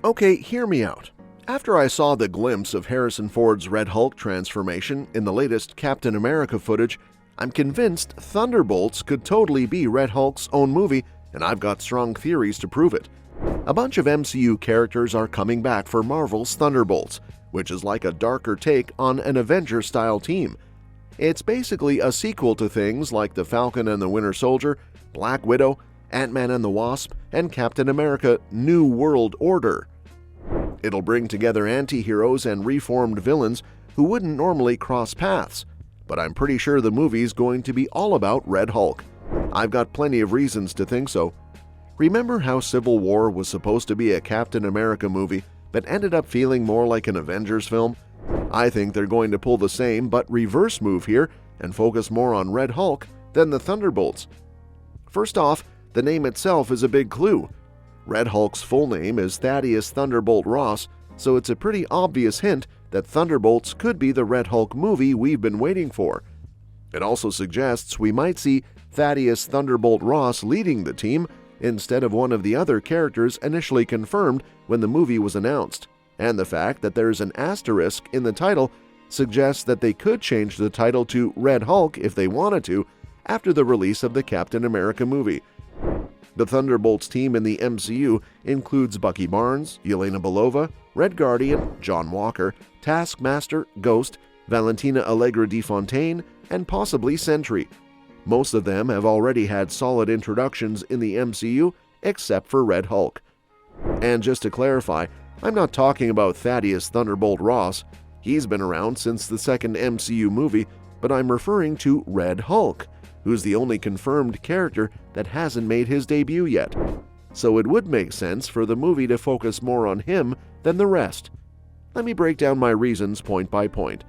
Okay, hear me out. After I saw the glimpse of Harrison Ford's Red Hulk transformation in the latest Captain America footage, I'm convinced Thunderbolts could totally be Red Hulk's own movie, and I've got strong theories to prove it. A bunch of MCU characters are coming back for Marvel's Thunderbolts, which is like a darker take on an Avengers-style team. It's basically a sequel to things like the Falcon and the Winter Soldier, Black Widow, Ant-Man and the Wasp, and Captain America: New World Order. It'll bring together anti-heroes and reformed villains who wouldn't normally cross paths, but I'm pretty sure the movie's going to be all about Red Hulk. I've got plenty of reasons to think so. Remember how Civil War was supposed to be a Captain America movie, but ended up feeling more like an Avengers film? I think they're going to pull the same but reverse move here and focus more on Red Hulk than the Thunderbolts. First off, the name itself is a big clue. Red Hulk's full name is Thaddeus Thunderbolt Ross, so it's a pretty obvious hint that Thunderbolts could be the Red Hulk movie we've been waiting for. It also suggests we might see Thaddeus Thunderbolt Ross leading the team instead of one of the other characters initially confirmed when the movie was announced, and the fact that there's an asterisk in the title suggests that they could change the title to Red Hulk if they wanted to after the release of the Captain America movie. The Thunderbolts team in the MCU includes Bucky Barnes, Elena Belova, Red Guardian, John Walker, Taskmaster, Ghost, Valentina Allegra DeFontaine, and possibly Sentry. Most of them have already had solid introductions in the MCU except for Red Hulk. And just to clarify, I'm not talking about Thaddeus Thunderbolt Ross. He's been around since the second MCU movie, but I'm referring to Red Hulk, who's the only confirmed character that hasn't made his debut yet. So it would make sense for the movie to focus more on him than the rest. Let me break down my reasons point by point.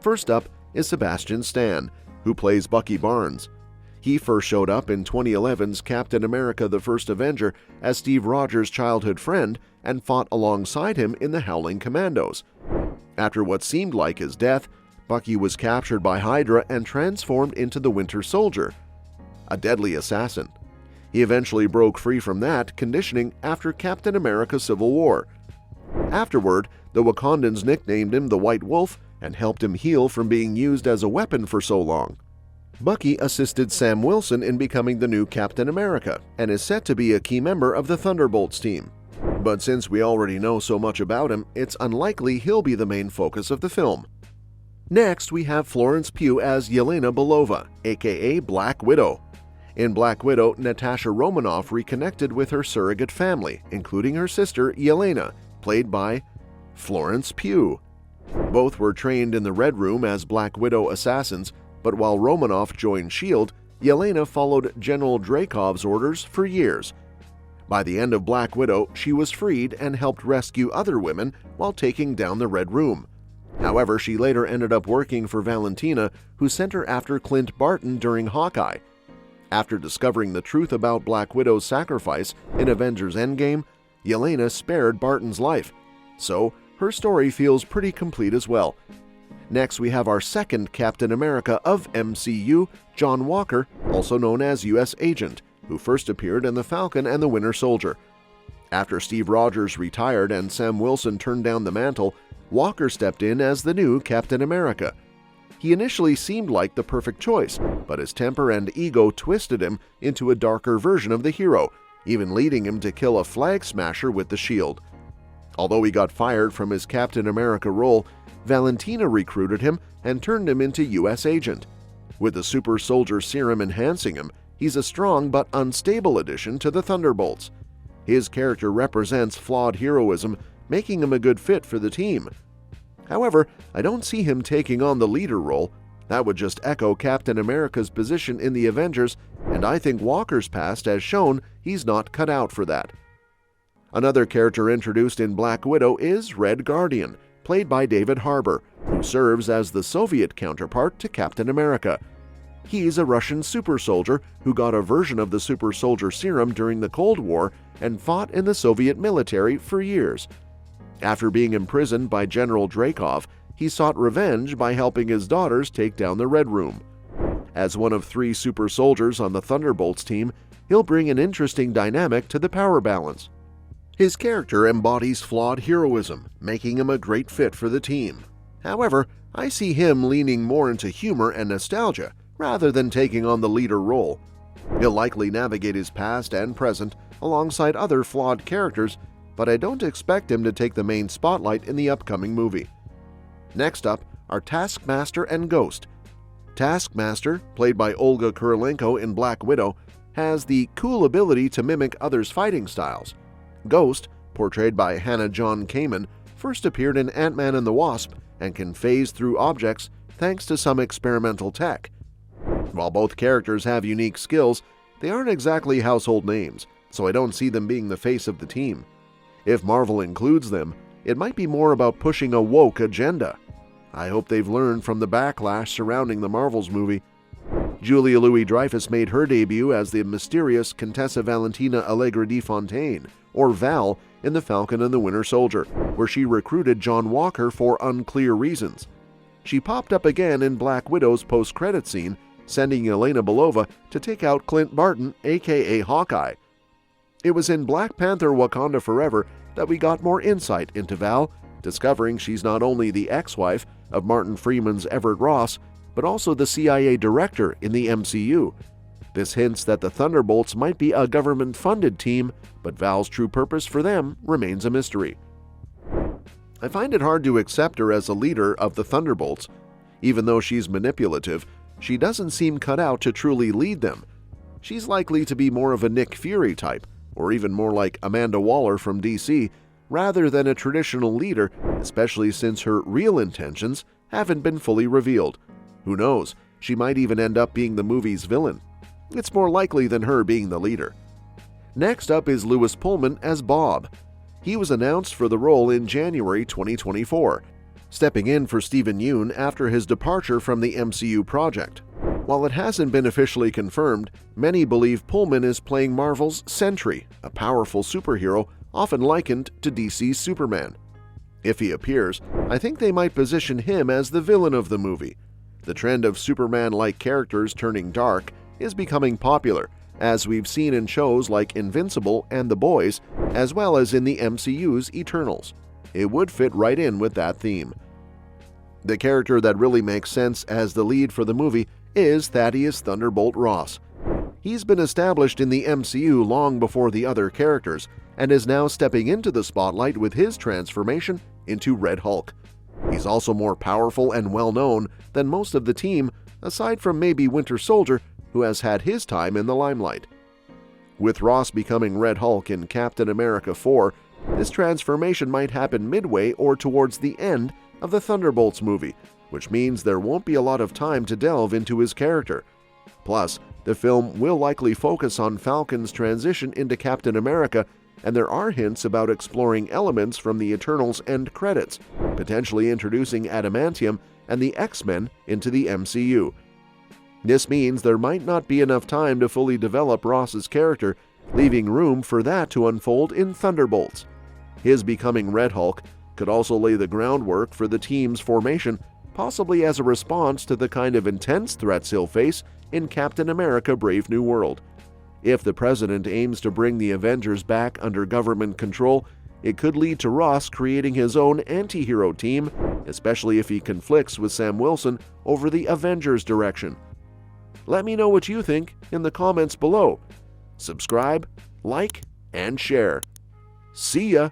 First up is Sebastian Stan, who plays Bucky Barnes. He first showed up in 2011's Captain America: The First Avenger as Steve Rogers' childhood friend and fought alongside him in the Howling Commandos. After what seemed like his death, Bucky was captured by Hydra and transformed into the Winter Soldier, a deadly assassin. He eventually broke free from that conditioning after Captain America: Civil War. Afterward, the Wakandans nicknamed him the White Wolf and helped him heal from being used as a weapon for so long. Bucky assisted Sam Wilson in becoming the new Captain America and is set to be a key member of the Thunderbolts team. But since we already know so much about him, it's unlikely he'll be the main focus of the film. Next, we have Florence Pugh as Yelena Belova, aka Black Widow. In Black Widow, Natasha Romanoff reconnected with her surrogate family, including her sister Yelena, played by Florence Pugh. Both were trained in the Red Room as Black Widow assassins, but while Romanoff joined S.H.I.E.L.D., Yelena followed General Dreykov's orders for years. By the end of Black Widow, she was freed and helped rescue other women while taking down the Red Room. However, she later ended up working for Valentina, who sent her after Clint Barton during Hawkeye. After discovering the truth about Black Widow's sacrifice in Avengers Endgame, Yelena spared Barton's life, so her story feels pretty complete as well. Next, we have our second Captain America of MCU, John Walker, also known as U.S. Agent, who first appeared in The Falcon and the Winter Soldier. After Steve Rogers retired and Sam Wilson turned down the mantle, Walker stepped in as the new Captain America. He initially seemed like the perfect choice, but his temper and ego twisted him into a darker version of the hero, even leading him to kill a flag smasher with the shield. Although he got fired from his Captain America role, Valentina recruited him and turned him into U.S. Agent. With the super soldier serum enhancing him, he's a strong but unstable addition to the Thunderbolts. His character represents flawed heroism, making him a good fit for the team. However, I don't see him taking on the leader role. That would just echo Captain America's position in the Avengers, and I think Walker's past has shown he's not cut out for that. Another character introduced in Black Widow is Red Guardian, played by David Harbour, who serves as the Soviet counterpart to Captain America. He's a Russian super soldier who got a version of the super soldier serum during the Cold War and fought in the Soviet military for years. After being imprisoned by General Dreykov, he sought revenge by helping his daughters take down the Red Room. As one of 3 super soldiers on the Thunderbolts team, he'll bring an interesting dynamic to the power balance. His character embodies flawed heroism, making him a great fit for the team. However, I see him leaning more into humor and nostalgia rather than taking on the leader role. He'll likely navigate his past and present alongside other flawed characters, but I don't expect him to take the main spotlight in the upcoming movie. Next up are Taskmaster and Ghost. Taskmaster, played by Olga Kurylenko in Black Widow, has the cool ability to mimic others' fighting styles. Ghost, portrayed by Hannah John Kamen, first appeared in Ant-Man and the Wasp and can phase through objects thanks to some experimental tech. While both characters have unique skills, they aren't exactly household names, so I don't see them being the face of the team. If Marvel includes them, it might be more about pushing a woke agenda. I hope they've learned from the backlash surrounding the Marvels movie. Julia Louis-Dreyfus made her debut as the mysterious Contessa Valentina Allegra de Fontaine, or Val, in The Falcon and the Winter Soldier, where she recruited John Walker for unclear reasons. She popped up again in Black Widow's post-credit scene, sending Elena Belova to take out Clint Barton, aka Hawkeye. It was in Black Panther: Wakanda Forever that we got more insight into Val, discovering she's not only the ex-wife of Martin Freeman's Everett Ross, but also the CIA director in the MCU. This hints that the Thunderbolts might be a government-funded team, but Val's true purpose for them remains a mystery. I find it hard to accept her as a leader of the Thunderbolts. Even though she's manipulative, she doesn't seem cut out to truly lead them. She's likely to be more of a Nick Fury type, or even more like Amanda Waller from DC, rather than a traditional leader, especially since her real intentions haven't been fully revealed. Who knows, she might even end up being the movie's villain. It's more likely than her being the leader. Next up is Louis Pullman as Bob. He was announced for the role in January 2024, stepping in for Steven Yeun after his departure from the MCU project. While it hasn't been officially confirmed, many believe Pullman is playing Marvel's Sentry, a powerful superhero often likened to DC's Superman. If he appears, I think they might position him as the villain of the movie. The trend of Superman-like characters turning dark is becoming popular, as we've seen in shows like Invincible and The Boys, as well as in the MCU's Eternals. It would fit right in with that theme. The character that really makes sense as the lead for the movie is Thaddeus Thunderbolt Ross. He's been established in the MCU long before the other characters, and is now stepping into the spotlight with his transformation into Red Hulk. He's also more powerful and well-known than most of the team, aside from maybe Winter Soldier, who has had his time in the limelight. With Ross becoming Red Hulk in Captain America 4, this transformation might happen midway or towards the end of the Thunderbolts movie, which means there won't be a lot of time to delve into his character. Plus, the film will likely focus on Falcon's transition into Captain America, and there are hints about exploring elements from the Eternals end credits, potentially introducing adamantium and the X-Men into the MCU. This means there might not be enough time to fully develop Ross's character, leaving room for that to unfold in Thunderbolts. His becoming Red Hulk could also lay the groundwork for the team's formation, possibly as a response to the kind of intense threats he'll face in Captain America: Brave New World. If the president aims to bring the Avengers back under government control, it could lead to Ross creating his own anti-hero team, especially if he conflicts with Sam Wilson over the Avengers direction. Let me know what you think in the comments below. Subscribe, like, and share. See ya!